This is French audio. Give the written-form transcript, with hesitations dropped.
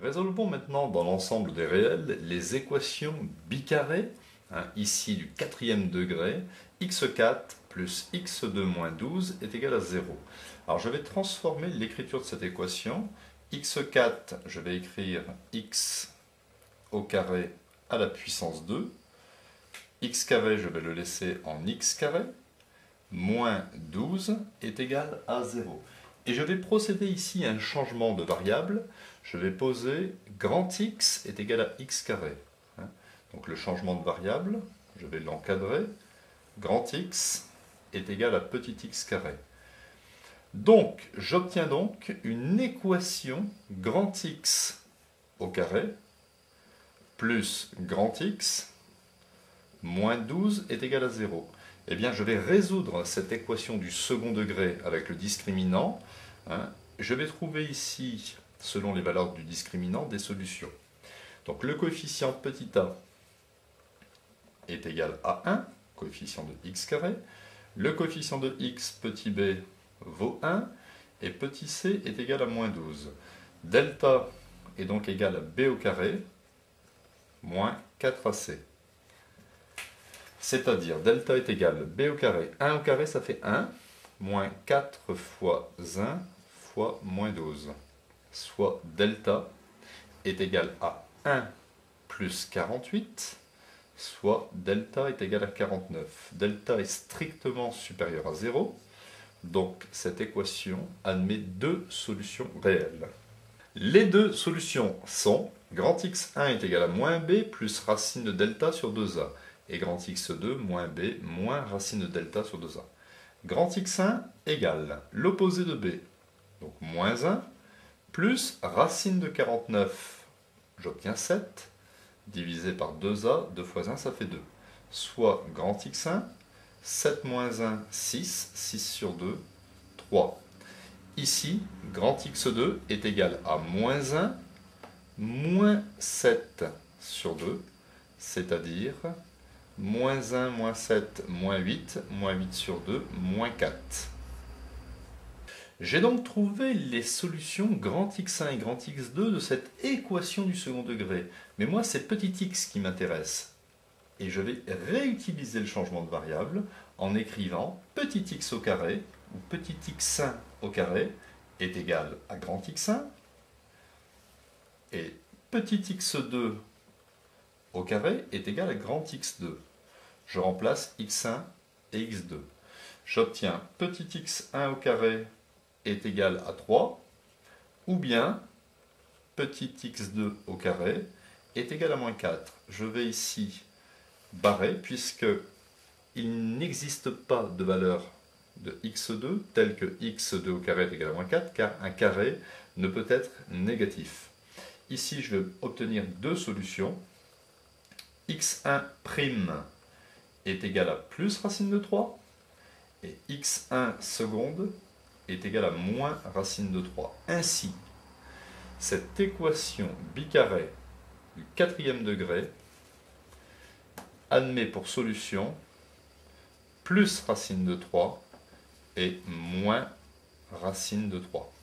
Résolvons maintenant dans l'ensemble des réels les équations bicarrées, ici du quatrième degré, x4 plus x2 moins 12 est égal à 0. Alors je vais transformer l'écriture de cette équation. x4, je vais écrire x au carré à la puissance 2. X carré, je vais le laisser en x carré. Moins 12 est égal à 0. Et je vais procéder ici à un changement de variable. Je vais poser grand X est égal à x carré. Donc le changement de variable, je vais l'encadrer. Grand X est égal à petit x carré. Donc, j'obtiens donc une équation grand X au carré plus grand X moins 12 est égal à 0. Eh bien, je vais résoudre cette équation du second degré avec le discriminant. Je vais trouver ici, selon les valeurs du discriminant, des solutions. Donc, le coefficient petit a est égal à 1, coefficient de x carré. Le coefficient de x petit b vaut 1 et petit c est égal à moins 12. Delta est donc égal à b au carré moins 4ac. C'est-à-dire delta est égal à b au carré. 1 au carré, ça fait 1, moins 4 fois 1 fois moins 12. Soit delta est égal à 1 plus 48, soit delta est égal à 49. Delta est strictement supérieur à 0, donc cette équation admet deux solutions réelles. Les deux solutions sont grand x1 est égal à moins b plus racine de delta sur 2a. Et grand x2 moins b moins racine de delta sur 2a. Grand x1 égale l'opposé de b, donc moins 1, plus racine de 49, j'obtiens 7, divisé par 2a, 2 fois 1, ça fait 2. Soit grand x1, 7 moins 1, 6, 6 sur 2, 3. Ici, grand x2 est égal à moins 1, moins 7 sur 2, c'est-à-dire moins 1, moins 7, moins 8 sur 2, moins 4. J'ai donc trouvé les solutions grand x1 et grand x2 de cette équation du second degré. Mais moi, c'est petit x qui m'intéresse. Et je vais réutiliser le changement de variable en écrivant petit x au carré, ou petit x1 au carré, est égal à grand x1, et petit x2 au carré est égal à grand x2. Je remplace x1 et x2. J'obtiens petit x1 au carré est égal à 3, ou bien petit x2 au carré est égal à moins 4. Je vais ici barrer, puisque il n'existe pas de valeur de x2 telle que x2 au carré est égal à moins 4, car un carré ne peut être négatif. Ici, je vais obtenir deux solutions. x1' est égal à plus racine de 3, et x1 seconde est égal à moins racine de 3. Ainsi, cette équation bicarrée du quatrième degré admet pour solution plus racine de 3 et moins racine de 3.